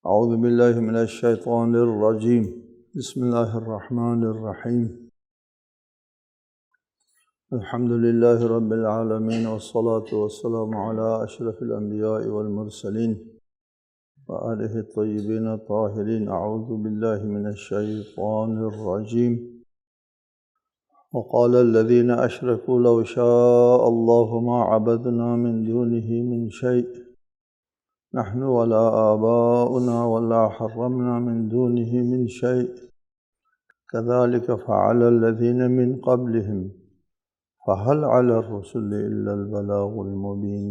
اعوذ باللہ من الشیطان الرجیم بسم اللہ الرحمن الرحیم الحمد للہ رب العالمین والصلاة والسلام علی اشرف الانبیاء والمرسلین وآلہ الطیبین الطاہرین. اعوذ باللہ من الشیطان الرجیم. وقال الذین اشرکوا لو شاء اللہ ما عبدنا من دونه من شیء نحن ولا آباؤنا ولا حرمنا من دونه من شيء كذلك فعل الذين من قبلهم فهل على الرسل إلا البلاغ المبين.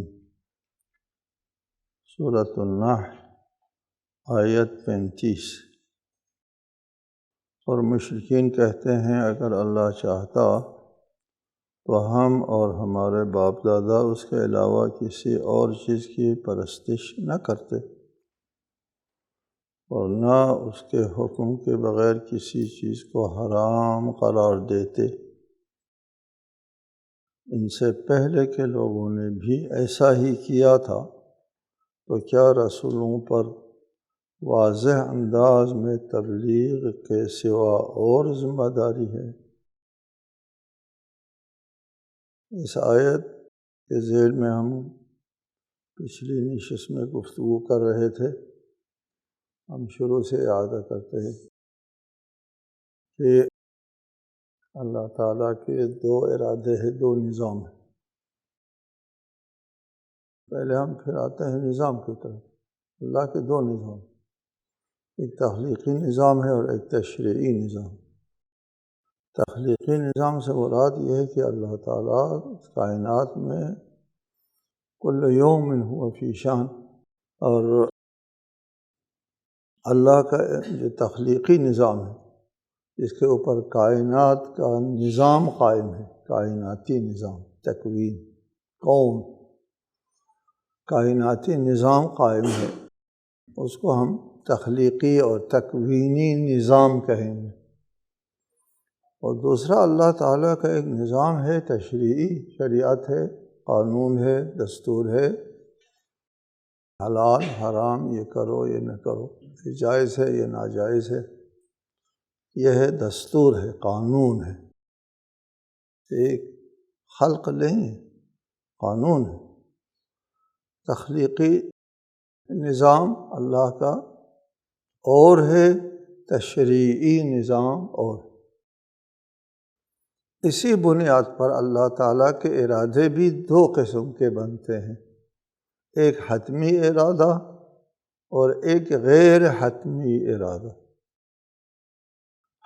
سورة النحل آیت 35. اور مشرکین کہتے ہیں اگر اللہ چاہتا تو ہم اور ہمارے باپ دادا اس کے علاوہ کسی اور چیز کی پرستش نہ کرتے اور نہ اس کے حکم کے بغیر کسی چیز کو حرام قرار دیتے. ان سے پہلے کے لوگوں نے بھی ایسا ہی کیا تھا، تو کیا رسولوں پر واضح انداز میں تبلیغ کے سوا اور ذمہ داری ہے؟ اس آیت کے ذیل میں ہم پچھلی نشست میں گفتگو کر رہے تھے. ہم شروع سے اعادہ کرتے ہیں کہ اللہ تعالیٰ کے دو ارادے ہیں، دو نظام ہیں. پہلے ہم پھر آتے ہیں نظام کی طرف. اللہ کے دو نظام، ایک تخلیقی نظام ہے اور ایک تشریعی نظام. تخلیقی نظام سے مراد یہ ہے کہ اللہ تعالیٰ کائنات میں کل یوم ہوا فی شان، اور اللہ کا جو تخلیقی نظام ہے اس کے اوپر کائنات کا نظام قائم ہے، کائناتی نظام، تکوین، کون، کائناتی نظام قائم ہے. اس کو ہم تخلیقی اور تکوینی نظام کہیں گے. اور دوسرا اللہ تعالیٰ کا ایک نظام ہے تشریعی، شریعت ہے، قانون ہے، دستور ہے. حلال حرام، یہ کرو یہ نہ کرو، یہ جائز ہے یہ ناجائز ہے، یہ ہے دستور ہے، قانون ہے. ایک خلق نہیں ہے، قانون ہے. تخلیقی نظام اللہ کا اور ہے، تشریعی نظام اور. اسی بنیاد پر اللہ تعالیٰ کے ارادے بھی دو قسم کے بنتے ہیں، ایک حتمی ارادہ اور ایک غیر حتمی ارادہ.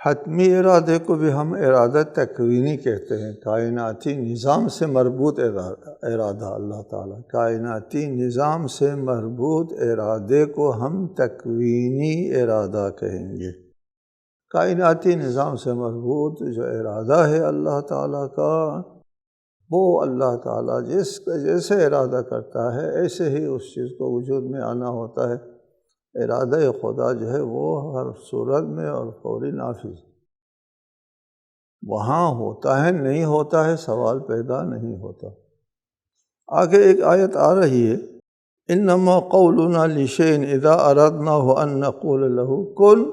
حتمی ارادے کو بھی ہم ارادہ تکوینی کہتے ہیں، کائناتی نظام سے مربوط ارادہ. اللہ تعالیٰ کائناتی نظام سے مربوط ارادے کو ہم تکوینی ارادہ کہیں گے. کائناتی نظام سے مربوط جو ارادہ ہے اللہ تعالیٰ کا، وہ اللہ تعالیٰ جیسے ارادہ کرتا ہے ایسے ہی اس چیز کو وجود میں آنا ہوتا ہے. ارادہ خدا جو ہے وہ ہر صورت میں اور فوری نافذ، وہاں ہوتا ہے نہیں ہوتا ہے، سوال پیدا نہیں ہوتا. آگے ایک آیت آ رہی ہے، انما قولنا لشیء اذا اردناه ان نقول له کن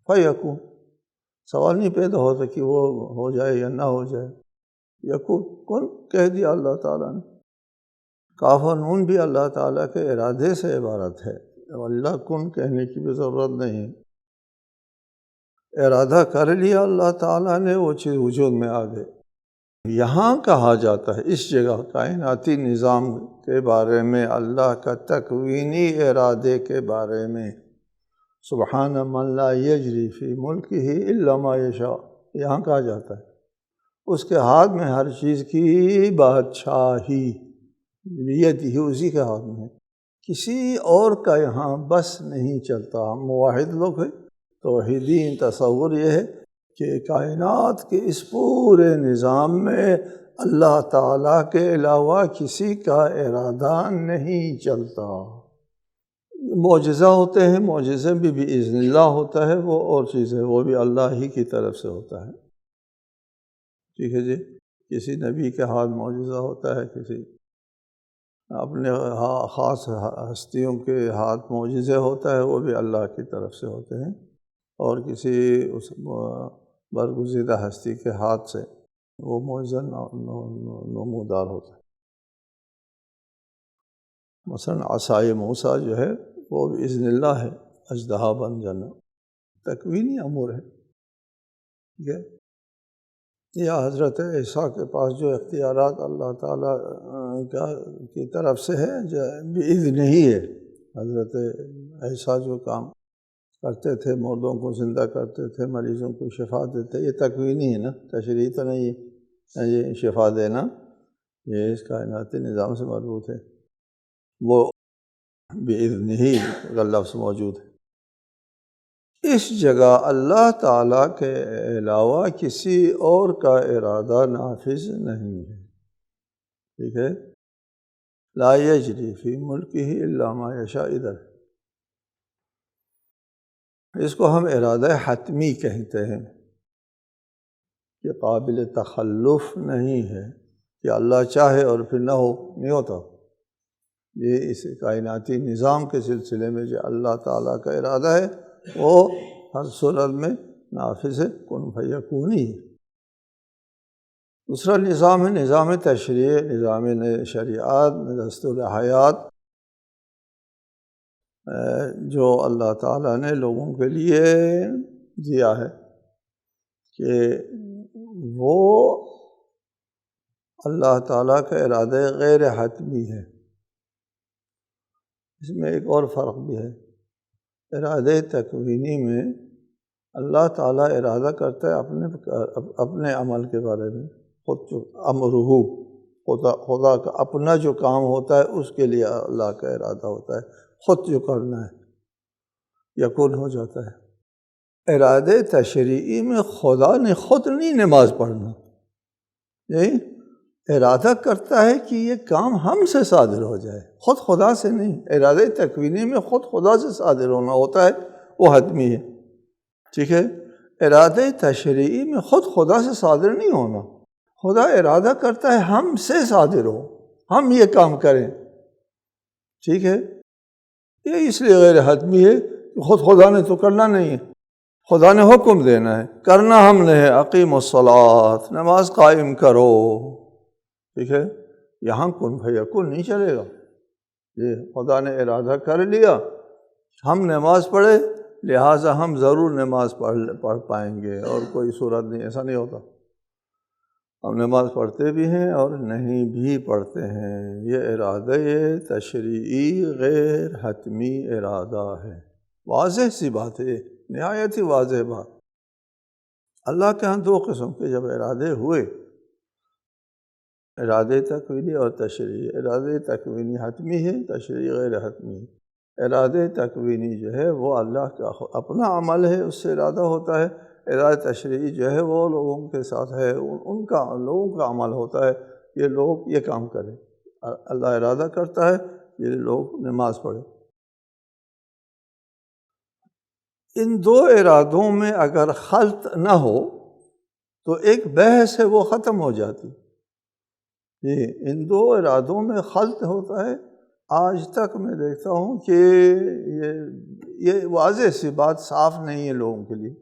فیکون. سوال نہیں پیدا ہوتا کہ وہ ہو جائے یا نہ ہو جائے. یکون، کن کہہ دیا اللہ تعالیٰ نے. کاف و نون بھی اللہ تعالیٰ کے ارادے سے عبارت ہے، اللہ کن کہنے کی بھی ضرورت نہیں ہے. ارادہ کر لیا اللہ تعالیٰ نے، وہ چیز وجود میں آ گئی. یہاں کہا جاتا ہے اس جگہ کائناتی نظام کے بارے میں، اللہ کا تکوینی ارادے کے بارے میں، سبحان من لا یجری فی ملکہ الا ما یشاء، یہاں کہا جاتا ہے اس کے ہاتھ میں ہر چیز کی بادشاہی، بیدہ، اسی کے ہاتھ میں ہے، کسی اور کا یہاں بس نہیں چلتا. ہم موحد لوگ ہیں، توحیدین. تصور یہ ہے کہ کائنات کے اس پورے نظام میں اللہ تعالیٰ کے علاوہ کسی کا ارادہ نہیں چلتا. معجزہ ہوتے ہیں، معجزے بھی بإذن اللہ ہوتا ہے، وہ اور چیز ہے، وہ بھی اللہ ہی کی طرف سے ہوتا ہے. ٹھیک ہے جی. کسی نبی کے ہاتھ معجزہ ہوتا ہے، کسی اپنے خاص ہستیوں کے ہاتھ معجزے ہوتا ہے وہ بھی اللہ کی طرف سے ہوتے ہیں، اور کسی اس برگزیدہ ہستی کے ہاتھ سے وہ معجزہ نمودار ہوتا ہے۔ مثلا عصائے موسیٰ جو ہے وہ بھی اذن اللہ ہے، اژدہا بن جانا تکوینی امور ہے، ٹھیک ہے۔ یا حضرت عیسیٰ کے پاس جو اختیارات اللہ تعالیٰ کی طرف سے ہے جو بإذن ہی ہے۔ حضرت عیسیٰ جو کام کرتے تھے، مردوں کو زندہ کرتے تھے، مریضوں کو شفا دیتے، یہ تکوینی ہے نا، تشریعی تو نہیں ہے۔ یہ شفا دینا یہ اس کائناتی نظام سے مربوط ہے، وہ بإذن ہی کا لفظ موجود ہے۔ اس جگہ اللہ تعالیٰ کے علاوہ کسی اور کا ارادہ نافذ نہیں ہے، ٹھیک ہے۔ لا یجری فی ملکہ الا ما یشاء، ادھر اس کو ہم ارادہ حتمی کہتے ہیں، کہ قابل تخلف نہیں ہے کہ اللہ چاہے اور پھر نہ ہو، نہیں ہوتا۔ یہ اس کائناتی نظام کے سلسلے میں جو اللہ تعالیٰ کا ارادہ ہے وہ ہر صورت میں نافذ ہے، کن فیکونی۔ دوسرا نظام ہے نظام تشریع، نظام شریعت، دستور حیات، جو اللہ تعالیٰ نے لوگوں کے لیے دیا ہے، کہ وہ اللہ تعالیٰ کا ارادہ غیر حتمی ہے۔ اس میں ایک اور فرق بھی ہے۔ ارادہ تکوینی میں اللہ تعالیٰ ارادہ کرتا ہے اپنے عمل کے بارے میں، خود جو امرہو، خدا کا اپنا جو کام ہوتا ہے اس کے لیے اللہ کا ارادہ ہوتا ہے، خود جو کرنا ہے یکون ہو جاتا ہے۔ ارادہ تشریعی میں خدا نے خود نہیں نماز پڑھنا، یہی ارادہ کرتا ہے کہ یہ کام ہم سے صادر ہو جائے، خود خدا سے نہیں۔ ارادہ تکوینی میں خود خدا سے صادر ہونا ہوتا ہے، وہ حتمی ہے، ٹھیک ہے۔ ارادہ تشریعی میں خود خدا سے صادر نہیں ہونا، خدا ارادہ کرتا ہے ہم سے صادر ہو، ہم یہ کام کریں، ٹھیک ہے۔ یہ اس لیے غیر حتمی ہے کہ خود خدا نے تو کرنا نہیں ہے، خدا نے حکم دینا ہے، کرنا ہم نے ہے، اقیموا الصلاۃ، نماز قائم کرو، ٹھیک ہے۔ یہاں کن فیکون نہیں چلے گا، یہ خدا نے ارادہ کر لیا ہم نماز پڑھے لہٰذا ہم ضرور نماز پڑھ پائیں گے، اور کوئی صورت نہیں، ایسا نہیں ہوتا۔ ہم نماز پڑھتے بھی ہیں اور نہیں بھی پڑھتے ہیں، یہ ارادہ تشریعی غیر حتمی ارادہ ہے۔ واضح سی بات ہے، نہایت ہی واضح بات۔ اللہ کے ہاں دو قسم کے جب ارادے ہوئے، ارادہ تکوینی اور تشریعی۔ ارادہ تکوینی حتمی ہے، تشریعی غیر حتمی ہے۔ ارادہ تکوینی جو ہے وہ اللہ کا اپنا عمل ہے، اس سے ارادہ ہوتا ہے۔ ارادہ تشریعی جو ہے وہ لوگوں کے ساتھ ہے، لوگوں کا عمل ہوتا ہے، یہ لوگ یہ کام کریں۔ اللہ ارادہ کرتا ہے یہ لوگ نماز پڑھیں۔ ان دو ارادوں میں اگر خلط نہ ہو تو ایک بحث ہے وہ ختم ہو جاتی۔ ان دو ارادوں میں خلط ہوتا ہے، آج تک میں دیکھتا ہوں کہ یہ واضح سی بات صاف نہیں ہے لوگوں کے لیے،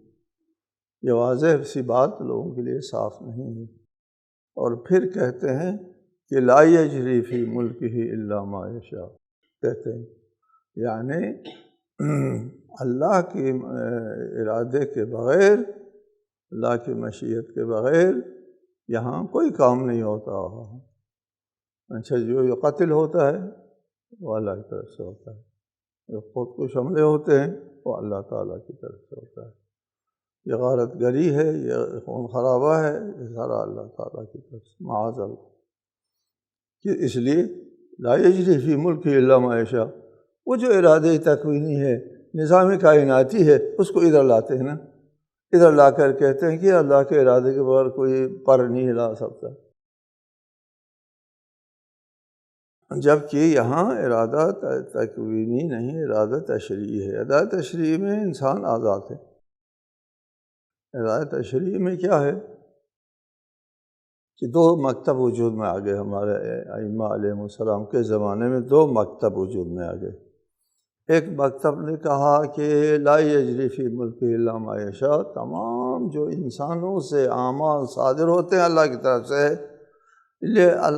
یہ واضح سی بات لوگوں کے لیے صاف نہیں ہے، اور پھر کہتے ہیں کہ لا یجری فی ملکہ الا ما یشاء، کہتے ہیں یعنی اللہ کے ارادے کے بغیر، اللہ کی مشیت کے بغیر یہاں کوئی کام نہیں ہوتا۔ اچھا، جو قتل ہوتا ہے وہ اللہ کی طرف سے ہوتا ہے، جو خود کش حملے ہوتے ہیں وہ اللہ تعالیٰ کی طرف سے ہوتا ہے، یہ غارت گری ہے، یہ خون خرابہ ہے، یہ سارا اللہ تعالیٰ کی طرف سے، معاذ اللہ۔ کہ اس لیے لا یجری فی ملکہ الا ما یشاء، وہ جو ارادہ تکوینی ہے، نظام کائناتی ہے، اس کو ادھر لاتے ہیں نا، ادھر لا کر کہتے ہیں کہ اللہ کے ارادے کے بغیر کوئی پر نہیں ہلا سکتا، جبکہ یہاں ارادہ تکوینی نہیں، ارادہ تشریعی ہے۔ ارادہ تشریعی میں انسان آزاد ہے۔ ارادہ تشریعی میں کیا ہے کہ دو مکتب وجود میں آ گئے. ہمارے ائمہ علیہ السلام کے زمانے میں دو مکتب وجود میں آ گئے. ایک مکتب نے کہا کہ لا یجری فی ملک الا ما یشاء، تمام جو انسانوں سے اعمال صادر ہوتے ہیں اللہ کی طرف سے،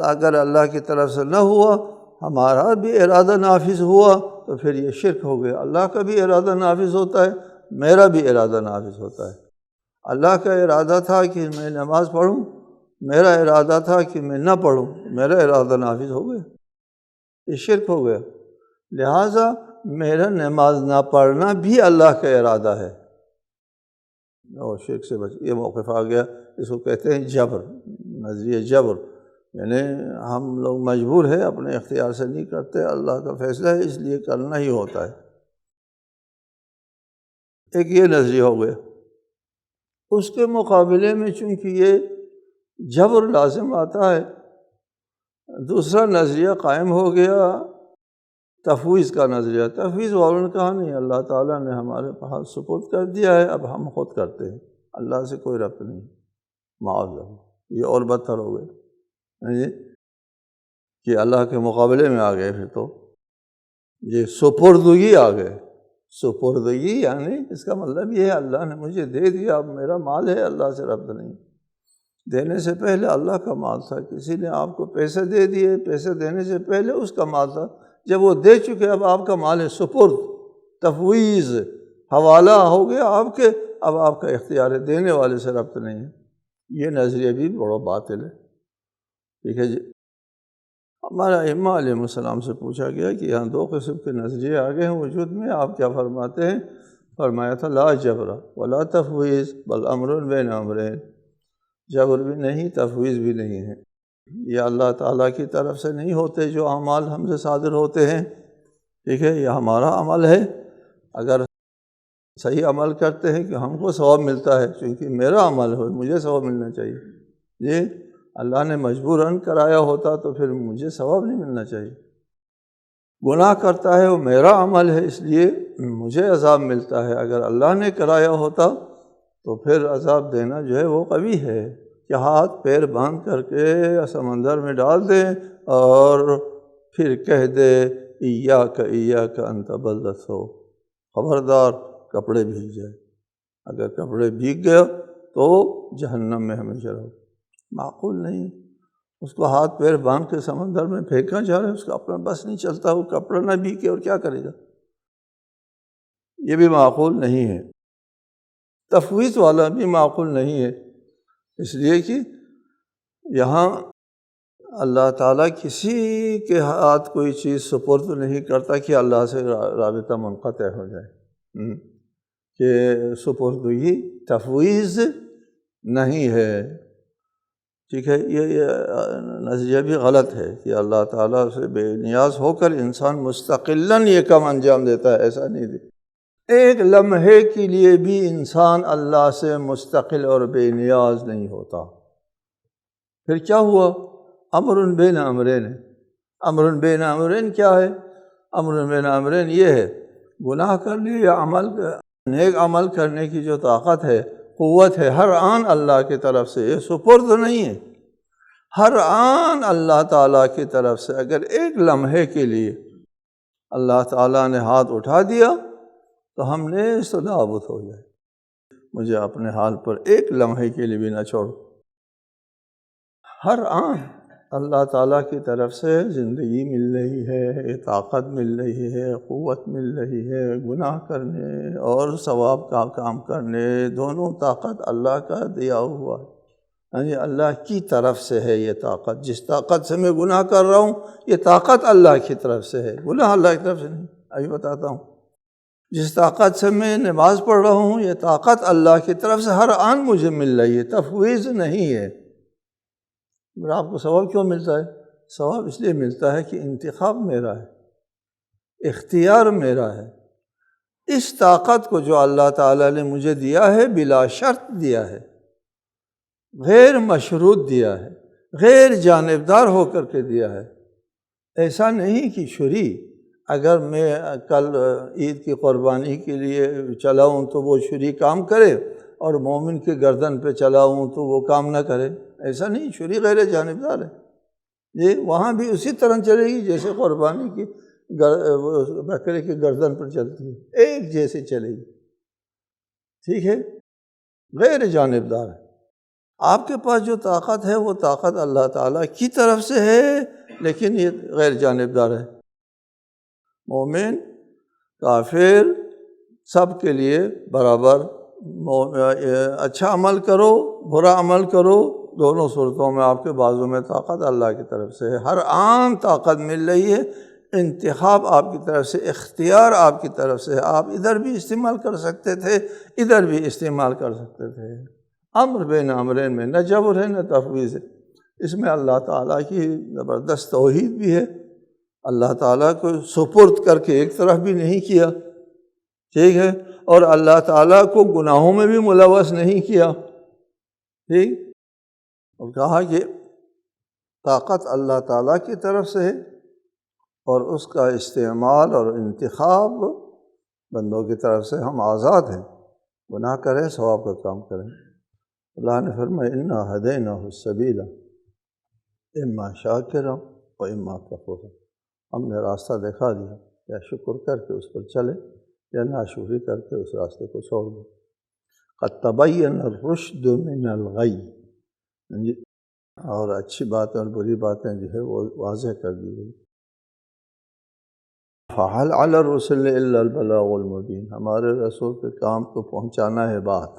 اگر اللہ کی طرف سے نہ ہوا، ہمارا بھی ارادہ نافذ ہوا تو پھر یہ شرک ہو گیا. اللہ کا بھی ارادہ نافذ ہوتا ہے، میرا بھی ارادہ نافذ ہوتا ہے. اللہ کا ارادہ تھا کہ میں نماز پڑھوں، میرا ارادہ تھا کہ میں نہ پڑھوں، میرا ارادہ نافذ ہو گیا، یہ شرک ہو گیا. لہٰذا میرا نماز نہ پڑھنا بھی اللہ کا ارادہ ہے، اور شرک سے بچ. یہ موقف آ گیا، اس کو کہتے ہیں جبر، نظریہ جبر. یعنی ہم لوگ مجبور ہیں، اپنے اختیار سے نہیں کرتے، اللہ کا فیصلہ ہے اس لیے کرنا ہی ہوتا ہے. ایک یہ نظریہ ہو گیا. اس کے مقابلے میں چونکہ یہ جبر لازم آتا ہے، دوسرا نظریہ قائم ہو گیا تفویض کا نظریہ. تفویض والوں نے کہا نہیں، اللہ تعالیٰ نے ہمارے پاس سپرد کر دیا ہے، اب ہم خود کرتے ہیں، اللہ سے کوئی ربط نہیں، معاذ اللہ. یہ اور بدتر ہو گئے کہ اللہ کے مقابلے میں آ گئے. پھر تو یہ سپردگی آ گئے. سپردگی یعنی اس کا مطلب یہ ہے اللہ نے مجھے دے دیا، اب میرا مال ہے، اللہ سے ربط نہیں. دینے سے پہلے اللہ کا مال تھا، کسی نے آپ کو پیسے دے دیے، پیسے دینے سے پہلے اس کا مال تھا، جب وہ دے چکے اب آپ کا مال ہے. سپرد، تفویض، حوالہ ہو گیا آپ کے، اب آپ کا اختیار ہے، دینے والے سے ربط نہیں ہے. یہ نظریہ بھی بڑا باطل ہے. ٹھیک ہے جی. ہمارا ائمہ علیہ السلام سے پوچھا گیا کہ یہاں دو قسم کے نظریے آ گئے ہیں وجود میں، آپ کیا فرماتے ہیں؟ فرمایا تھا لا جبر ولا تفویض بل امر بین امرین. جبر بھی نہیں، تفویض بھی نہیں ہے. یہ اللہ تعالیٰ کی طرف سے نہیں ہوتے جو اعمال ہم سے صادر ہوتے ہیں. ٹھیک ہے، یہ ہمارا عمل ہے. اگر صحیح عمل کرتے ہیں کہ ہم کو ثواب ملتا ہے، چونکہ میرا عمل ہے، مجھے ثواب ملنا چاہیے. جی، اللہ نے مجبوراً کرایا ہوتا تو پھر مجھے ثواب نہیں ملنا چاہیے. گناہ کرتا ہے وہ میرا عمل ہے، اس لیے مجھے عذاب ملتا ہے. اگر اللہ نے کرایا ہوتا تو پھر عذاب دینا جو ہے وہ قبیح ہے کہ ہاتھ پیر باندھ کر کے سمندر میں ڈال دیں اور پھر کہہ دے ایاک ایاک ان تبلت ہو، خبردار کپڑے بھیگ جائے. اگر کپڑے بھیگ گیا تو جہنم میں ہمیشہ رہو. معقول نہیں. اس کو ہاتھ پیر باندھ کے سمندر میں پھینکا جا رہا ہے، اس کا اپنا بس نہیں چلتا، وہ کپڑا نہ بھیگے اور کیا کرے گا؟ یہ بھی معقول نہیں ہے. تفویض والا بھی معقول نہیں ہے، اس لیے کہ یہاں اللہ تعالیٰ کسی کے ہاتھ کوئی چیز سپرد نہیں کرتا کہ اللہ سے رابطہ منقطع ہو جائے. کہ سپردگی تفویض نہیں ہے. ٹھیک ہے، یہ نظریہ بھی غلط ہے کہ اللہ تعالیٰ سے بے نیاز ہو کر انسان مستقلاً یہ کام انجام دیتا ہے. ایسا نہیں دی. ایک لمحے کے لیے بھی انسان اللہ سے مستقل اور بے نیاز نہیں ہوتا. پھر کیا ہوا؟ امر بین امرین ہے. امر بین امرین کیا ہے؟ امر بین امرین یہ ہے، گناہ کرنے یا نیک عمل کرنے کی جو طاقت ہے، قوت ہے، ہر آن اللہ کی طرف سے، یہ سپرد نہیں ہے. ہر آن اللہ تعالیٰ کی طرف سے. اگر ایک لمحے کے لیے اللہ تعالیٰ نے ہاتھ اٹھا دیا تو ہم نے نابود ہو جائے. مجھے اپنے حال پر ایک لمحے کے لیے بھی نہ چھوڑو. ہر آن اللہ تعالیٰ کی طرف سے زندگی مل رہی ہے، طاقت مل رہی ہے، قوت مل رہی ہے. گناہ کرنے اور ثواب کا کام کرنے دونوں طاقت اللہ کا دیا ہوا ہے. یعنی اللہ کی طرف سے ہے یہ طاقت. جس طاقت سے میں گناہ کر رہا ہوں یہ طاقت اللہ کی طرف سے ہے، گناہ اللہ کی طرف سے نہیں. ابھی بتاتا ہوں. جس طاقت سے میں نماز پڑھ رہا ہوں یہ طاقت اللہ کی طرف سے ہر آن مجھے مل رہی ہے، تفویض نہیں ہے. آپ کو ثواب کیوں ملتا ہے؟ ثواب اس لیے ملتا ہے کہ انتخاب میرا ہے، اختیار میرا ہے. اس طاقت کو جو اللہ تعالیٰ نے مجھے دیا ہے بلا شرط دیا ہے، غیر مشروط دیا ہے، غیر جانبدار ہو کر کے دیا ہے. ایسا نہیں کہ شری اگر میں کل عید کی قربانی کے لیے چلاؤں تو وہ شری کام کرے اور مومن کے گردن پہ چلاؤں تو وہ کام نہ کرے. ایسا نہیں، چھری غیر جانبدار ہے، یہ وہاں بھی اسی طرح چلے گی جیسے قربانی کی بکرے کی گردن پر چلتی ہے، ایک جیسے چلے گی، ٹھیک ہے، غیر جانبدار ہے۔ آپ کے پاس جو طاقت ہے وہ طاقت اللہ تعالیٰ کی طرف سے ہے، لیکن یہ غیر جانبدار ہے۔ مومن کافر سب کے لیے برابر، اچھا عمل کرو برا عمل کرو، دونوں صورتوں میں آپ کے بازو میں طاقت اللہ کی طرف سے ہے، ہر آن طاقت مل رہی ہے، انتخاب آپ کی طرف سے، اختیار آپ کی طرف سے، آپ ادھر بھی استعمال کر سکتے تھے، ادھر بھی استعمال کر سکتے تھے۔ امر بین امرین میں نہ جبر ہے نہ تفویض ہے، اس میں اللہ تعالیٰ کی زبردست توحید بھی ہے، اللہ تعالیٰ کو سپرد کر کے ایک طرف بھی نہیں کیا، ٹھیک ہے، اور اللہ تعالیٰ کو گناہوں میں بھی ملوث نہیں کیا، ٹھیک، اور کہا کہ طاقت اللہ تعالیٰ کی طرف سے ہے اور اس کا استعمال اور انتخاب بندوں کی طرف سے، ہم آزاد ہیں، گناہ کریں ثواب کا کام کریں۔ اللہ نے فرمایا انا ہدیناہ السبیل اما شاکرا و اما کفورا، ہم نے راستہ دکھا دیا، یا شکر کر کے اس پر چلے یا ناشکری کر کے اس راستے کو چھوڑ دو۔ قد تبین الرشد من الغی، اور اچھی باتیں اور بری باتیں جو ہے وہ واضح کر دی گئی۔ فَهَلْ عَلَى الرُّسُلِ إِلَّا الْبَلَاغُ الْمُبِينُ، ہمارے رسول کے کام تو پہنچانا ہے بات،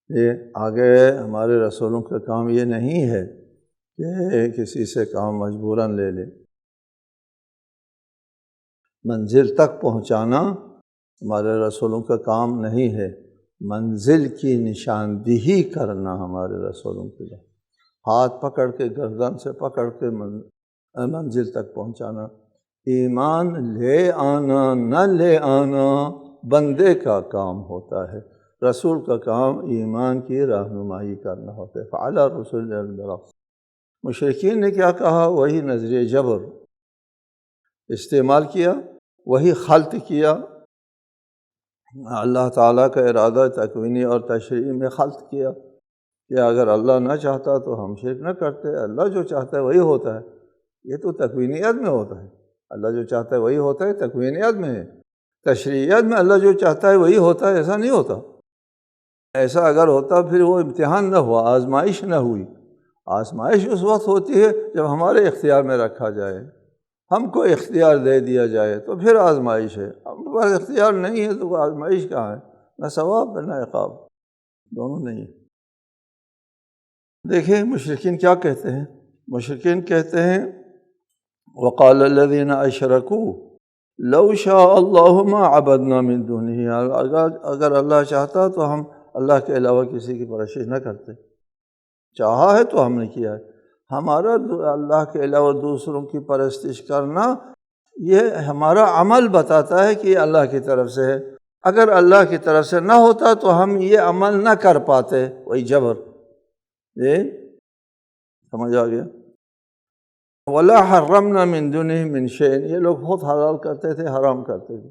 یہ آگے ہمارے رسولوں کا کام یہ نہیں ہے کہ کسی سے کام مجبوراً لے لے، منزل تک پہنچانا ہمارے رسولوں کا کام نہیں ہے، منزل کی نشاندہی کرنا ہمارے رسولوں کے لیے، ہاتھ پکڑ کے گردن سے پکڑ کے منزل تک پہنچانا۔ ایمان لے آنا نہ لے آنا بندے کا کام ہوتا ہے، رسول کا کام ایمان کی رہنمائی کرنا ہوتا ہے۔ فعلی رسول البلاغ، مشرکین نے کیا کہا؟ وہی نظریہ جبر استعمال کیا، وہی خلط کیا، اللہ تعالیٰ کا ارادہ تکوینی اور تشریعی میں خلط کیا کہ اگر اللہ نہ چاہتا تو ہم شرک نہ کرتے، اللہ جو چاہتا ہے وہی ہوتا ہے، یہ تو تکوینیت میں ہوتا ہے، اللہ جو چاہتا ہے وہی ہوتا ہے، تکوینیت میں ہے، تشریعیت میں اللہ جو چاہتا ہے وہی ہوتا ہے، ایسا نہیں ہوتا۔ ایسا اگر ہوتا پھر وہ امتحان نہ ہوا، آزمائش نہ ہوئی، آزمائش اس وقت ہوتی ہے جب ہمارے اختیار میں رکھا جائے، ہم کو اختیار دے دیا جائے تو پھر آزمائش ہے، ہم پر اختیار نہیں ہے تو آزمائش کہاں ہے؟ نہ ثواب نہ عقاب، دونوں نہیں ہے۔ دیکھیں مشرکین کیا کہتے ہیں، مشرکین کہتے ہیں وقال الذین اشرکوا لو شاء اللہ ما عبدنا من دونہ، اگر اللہ چاہتا تو ہم اللہ کے علاوہ کسی کی پرستش نہ کرتے، چاہا ہے تو ہم نے کیا ہے۔ ہمارا اللہ کے علاوہ دوسروں کی پرستش کرنا یہ ہمارا عمل بتاتا ہے کہ یہ اللہ کی طرف سے ہے، اگر اللہ کی طرف سے نہ ہوتا تو ہم یہ عمل نہ کر پاتے، وہی جبر، یہ سمجھ آ گیا۔ وَلَا حَرَّمْنَا مِن دُونِهِ مِن شَيْءٍ، یہ لوگ بہت حلال کرتے تھے، حرام کرتے تھے،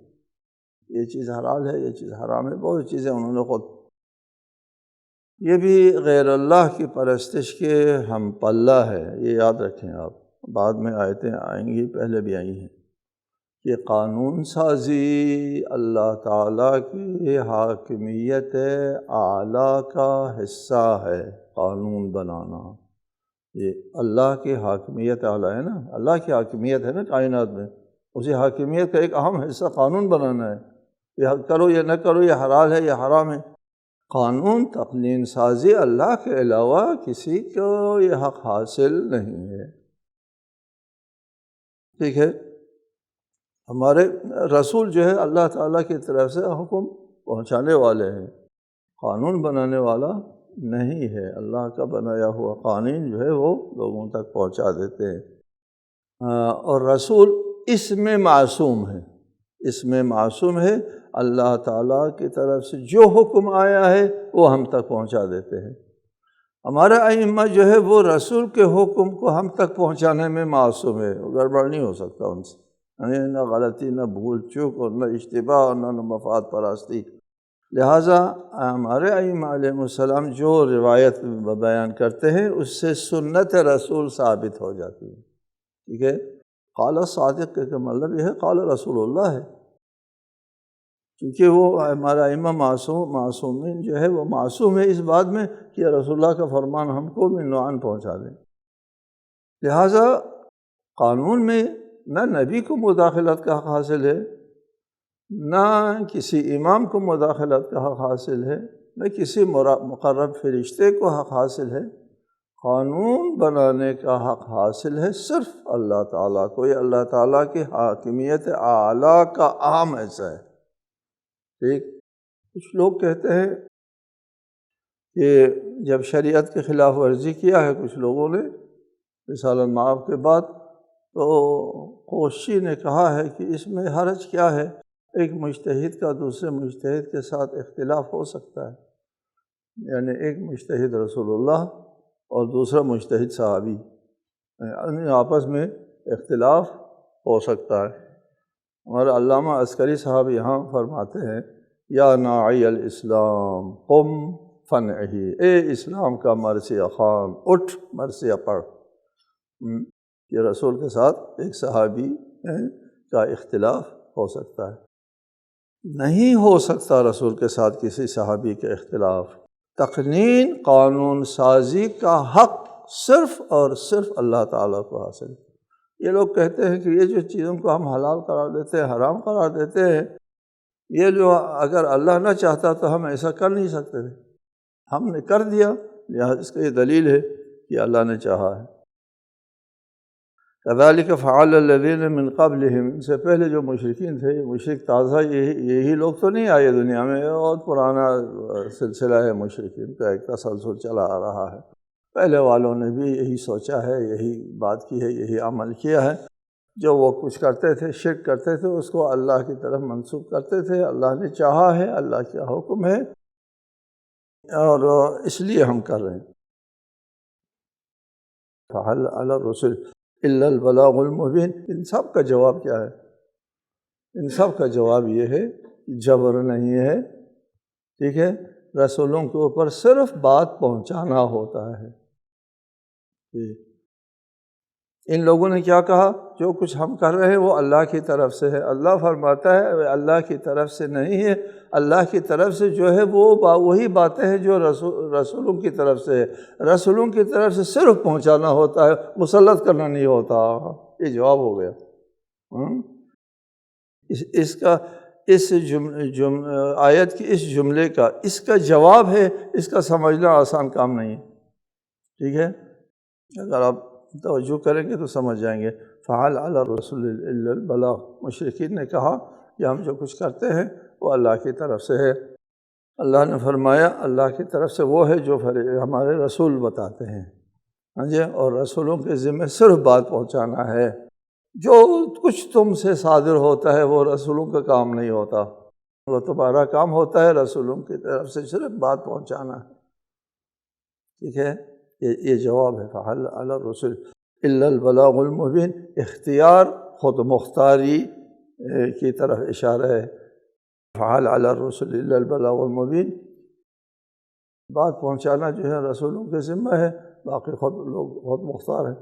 یہ چیز حلال ہے، یہ چیز حرام ہے، بہت چیزیں انہوں نے خود، یہ بھی غیر اللہ کی پرستش کے ہم پلہ ہے، یہ یاد رکھیں آپ، بعد میں آیتیں آئیں گی، پہلے بھی آئی ہیں، کہ قانون سازی اللہ تعالیٰ کی حاکمیت اعلیٰ کا حصہ ہے، قانون بنانا، یہ اللہ کی حاکمیت اعلیٰ ہے نا، اللہ کی حاکمیت ہے نا کائنات میں، اسی حاکمیت کا ایک اہم حصہ قانون بنانا ہے، یہ کرو یا نہ کرو، یہ حلال ہے یا حرام ہے، قانون تقنین سازی اللہ کے علاوہ کسی کو یہ حق حاصل نہیں ہے، ٹھیک ہے۔ ہمارے رسول جو ہے اللہ تعالیٰ کی طرف سے حکم پہنچانے والے ہیں، قانون بنانے والا نہیں ہے، اللہ کا بنایا ہوا قانون جو ہے وہ لوگوں تک پہنچا دیتے ہیں، اور رسول اس میں معصوم ہے، اس میں معصوم ہے، اللہ تعالیٰ کی طرف سے جو حکم آیا ہے وہ ہم تک پہنچا دیتے ہیں۔ ہمارا ائمہ جو ہے وہ رسول کے حکم کو ہم تک پہنچانے میں معصوم ہے، گڑبڑ نہیں ہو سکتا ان سے، یعنی نہ غلطی، نہ بھول چوک، اور نہ اشتباہ، اور نہ مفاد پرستی، لہٰذا ہمارے ائمہ علیہ السلام جو روایت بیان کرتے ہیں اس سے سنت رسول ثابت ہو جاتی ہے، ٹھیک ہے۔ قال صادق کا مطلب یہ ہے قال رسول اللہ ہے، کیونکہ وہ ہمارا ائمہ معصومین جو ہے وہ معصوم ہے اس بات میں کہ رسول اللہ کا فرمان ہم کو من نوعاً پہنچا دیں۔ لہٰذا قانون میں نہ نبی کو مداخلت کا حق حاصل ہے، نہ کسی امام کو مداخلت کا حق حاصل ہے، نہ کسی مقرب فرشتے کو حق حاصل ہے۔ قانون بنانے کا حق حاصل ہے صرف اللہ تعالیٰ کو، یہ اللہ تعالیٰ کی حاکمیت اعلیٰ کا عام ایسا ہے، ٹھیک۔ کچھ لوگ کہتے ہیں کہ جب شریعت کی خلاف ورزی کیا ہے کچھ لوگوں نے رسالۃ مآب کے بعد، تو کوشی نے کہا ہے کہ اس میں حرج کیا ہے، ایک مجتہد کا دوسرے مجتہد کے ساتھ اختلاف ہو سکتا ہے، یعنی ایک مجتہد رسول اللہ اور دوسرا مجتہد صحابی، یعنی آپس میں اختلاف ہو سکتا ہے۔ ہمارے علامہ عسکری صاحب یہاں فرماتے ہیں یا ناعی الاسلام قم فنعہی، اے اسلام کا مرثیہ خوان اٹھ مرثیہ پڑھ۔ کہ رسول کے ساتھ ایک صحابی کا اختلاف ہو سکتا ہے، نہیں ہو سکتا رسول کے ساتھ کسی صحابی کے اختلاف۔ تقنین قانون سازی کا حق صرف اور صرف اللہ تعالیٰ کو حاصل ہے۔ یہ لوگ کہتے ہیں کہ یہ جو چیزوں کو ہم حلال قرار دیتے ہیں، حرام قرار دیتے ہیں، یہ جو اگر اللہ نہ چاہتا تو ہم ایسا کر نہیں سکتے تھے، ہم نے کر دیا، لہٰذا اس کا یہ دلیل ہے کہ اللہ نے چاہا ہے۔ كذلك فعل الذين من قبلهم، ان سے پہلے جو مشرکین تھے، یہ مشرک تازہ یہی لوگ تو نہیں آئے دنیا میں، بہت پرانا سلسلہ ہے مشرکین کا، ایک تسلسل چلا آ رہا ہے۔ پہلے والوں نے بھی یہی سوچا ہے، یہی بات کی ہے، یہی عمل کیا ہے۔ جو وہ کچھ کرتے تھے، شرک کرتے تھے، اس کو اللہ کی طرف منسوب کرتے تھے۔ اللہ نے چاہا ہے، اللہ کا حکم ہے، اور اس لیے ہم کر رہے ہیں۔ فَهَلْ عَلَى الرُّسُلِ إِلَّا الْبَلَاغُ الْمُبِينُ، ان سب کا جواب کیا ہے؟ ان سب کا جواب یہ ہے کہ جبر نہیں ہے، ٹھیک ہے، رسولوں کے اوپر صرف بات پہنچانا ہوتا ہے۔ ان لوگوں نے کیا کہا؟ جو کچھ ہم کر رہے ہیں وہ اللہ کی طرف سے ہے۔ اللہ فرماتا ہے اللہ کی طرف سے نہیں ہے، اللہ کی طرف سے جو ہے وہ وہی باتیں ہیں جو رسولوں کی طرف سے ہے۔ رسولوں کی طرف سے صرف پہنچانا ہوتا ہے، مسلط کرنا نہیں ہوتا۔ یہ جواب ہو گیا۔ اس آیت کی اس جملے کا اس کا جواب ہے، اس کا سمجھنا آسان کام نہیں ہے، ٹھیک ہے۔ اگر آپ توجہ کریں گے تو سمجھ جائیں گے۔ فعل علی الرسول الا البلاغ، مشرکین نے کہا کہ ہم جو کچھ کرتے ہیں وہ اللہ کی طرف سے ہے۔ اللہ نے فرمایا اللہ کی طرف سے وہ ہے جو ہمارے رسول بتاتے ہیں، ہاں جی، اور رسولوں کے ذمہ صرف بات پہنچانا ہے۔ جو کچھ تم سے صادر ہوتا ہے وہ رسولوں کا کام نہیں ہوتا، وہ تمہارا کام ہوتا ہے، رسولوں کی طرف سے صرف بات پہنچانا ہے، ٹھیک ہے۔ یہ جواب ہے فَحَلَّ عَلَى الرُّسُلِ إِلَّا الْبَلَاغُ الْمُبِينُ۔ اختیار خود مختاری کی طرف اشارہ ہے۔ فَحَلَّ عَلَى الرُّسُلِ إِلَّا الْبَلَاغُ الْمُبِينُ، بات پہنچانا جو ہے رسولوں کے ذمہ ہے، باقی خود مختار ہیں،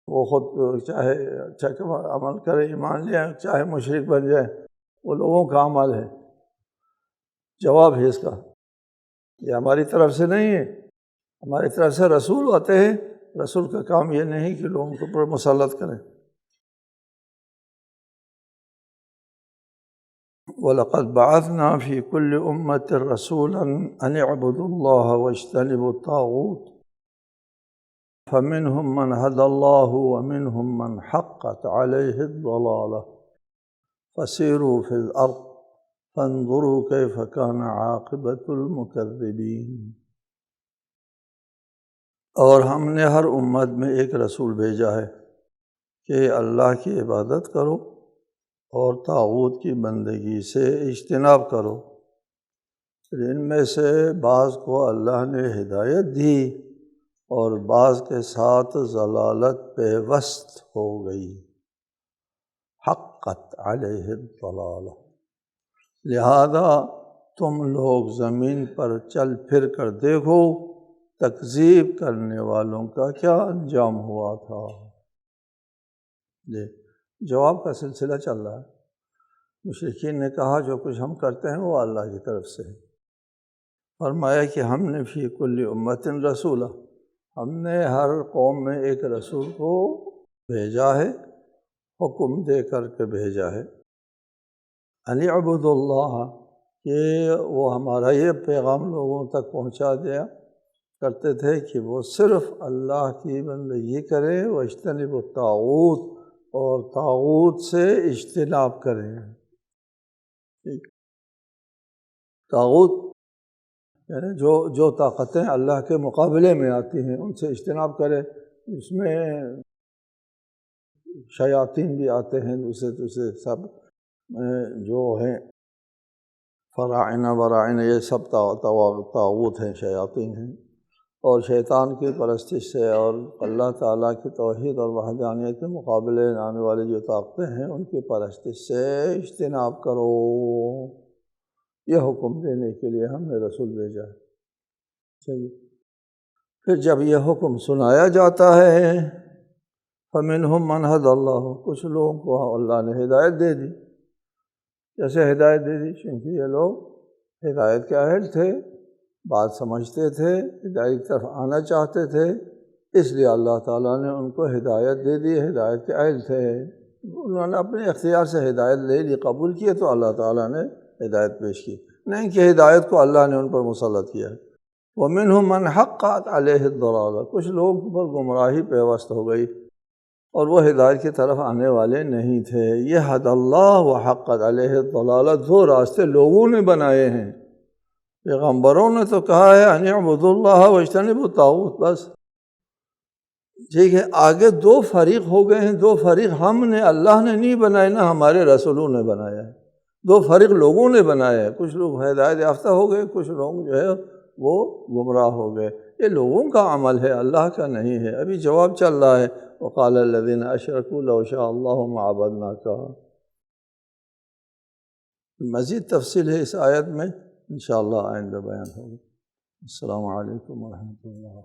وہ خود چاہے اچھا عمل کرے، ایمان لے آئیں، چاہے مشرک بن جائیں، وہ لوگوں کا عمل ہے۔ جواب ہے اس کا، یہ ہماری طرف سے نہیں ہے، ہماری طرف سے رسول آتے ہیں، رسول کا کام یہ نہیں کہ لوگوں کے اوپر مسلط کریں۔ وَلَقَدْ بَعَثْنَا فِي كُلِّ أُمَّةٍ رَسُولًا أَنِ اعْبُدُوا اللَّهَ وَاجْتَنِبُوا الطَّاغُوتَ فَمِنْهُمْ مَنْ هَدَى اللَّهُ وَمِنْهُمْ مَنْ حَقَّتْ عَلَيْهِ الضَّلَالَةُ فَسِيرُوا فِي الْأَرْضِ فَانظُرُوا كَيْفَ كَانَ عَاقِبَةُ الْمُكَذِّبِينَ۔ اور ہم نے ہر امت میں ایک رسول بھیجا ہے کہ اللہ کی عبادت کرو اور طاغوت کی بندگی سے اجتناب کرو۔ پھر ان میں سے بعض کو اللہ نے ہدایت دی اور بعض کے ساتھ ضلالت پیوست ہو گئی۔ حقت علیہ الضلالہ، لہذا تم لوگ زمین پر چل پھر کر دیکھو تکذیب کرنے والوں کا کیا انجام ہوا تھا۔ جواب کا سلسلہ چل رہا ہے۔ مشرکین نے کہا جو کچھ ہم کرتے ہیں وہ اللہ کی طرف سے ہے۔ فرمایا کہ ہم نے فی کل امت رسولا، ہم نے ہر قوم میں ایک رسول کو بھیجا ہے، حکم دے کر کے بھیجا ہے، ان اعبدوا اللہ، کہ وہ ہمارا یہ پیغام لوگوں تک پہنچا دیا کرتے تھے کہ وہ صرف اللہ کی بندگی کرے، واجتنبوا الطاغوت، اور طاغوت سے اجتناب کریں۔ طاغوت یعنی جو طاقتیں اللہ کے مقابلے میں آتی ہیں ان سے اجتناب کرے۔ اس میں شیاطین بھی آتے ہیں، دوسرے سب جو ہیں فراعنہ براعنہ، یہ سب طاغوت ہیں، شیاطین ہیں، اور شیطان کی پرستش سے اور اللہ تعالیٰ کی توحید اور وحدانیت کے مقابلے میں آنے والی جو طاقتیں ہیں ان کی پرستش سے اجتناب کرو۔ یہ حکم دینے کے لیے ہم نے رسول بھیجا ہے۔ چلیے، پھر جب یہ حکم سنایا جاتا ہے فَمِنْهُمْ مَنْ هَدَى اللَّهُ، کچھ لوگوں کو اللہ نے ہدایت دے دی۔ جیسے ہدایت دے دی کیونکہ یہ لوگ ہدایت کے اہل تھے، بات سمجھتے تھے، ہدایت کی طرف آنا چاہتے تھے، اس لیے اللہ تعالیٰ نے ان کو ہدایت دے دی، ہدایت کے اہل تھے، انہوں نے اپنے اختیار سے ہدایت لے لی، قبول کیے تو اللہ تعالیٰ نے ہدایت پیش کی، نہیں کہ ہدایت کو اللہ نے ان پر مسلط کیا۔ وَمِنْهُمْ مَنْ حَقَّتْ عَلَيْهِ الضَّلَالَةُ، کچھ لوگوں پر گمراہی پیوست ہو گئی اور وہ ہدایت کی طرف آنے والے نہیں تھے۔ یہ ہدى اللہ وحقت علیہ الضلالۃ، دو راستے لوگوں نے بنائے ہیں۔ پیغمبروں نے تو کہا ہے ان اعبدوا اللہ واجتنبوا الطاغوت، بس ٹھیک ہے۔ آگے دو فریق ہو گئے ہیں، دو فریق ہم نے، اللہ نے نہیں بنائے، نہ ہمارے رسولوں نے بنایا ہے، دو فریق لوگوں نے بنایا ہے۔ کچھ لوگ ہدایت یافتہ ہو گئے، کچھ لوگ جو ہے وہ گمراہ ہو گئے۔ یہ لوگوں کا عمل ہے، اللہ کا نہیں ہے۔ ابھی جواب چل رہا ہے وقال الذین اشرکوا لو شاء اللہ ما عبدناک۔ مزید تفصیل ہے اس آیت میں، انشاءاللہ آئندہ بیان ہوگا۔ السلام علیکم ورحمۃ اللہ۔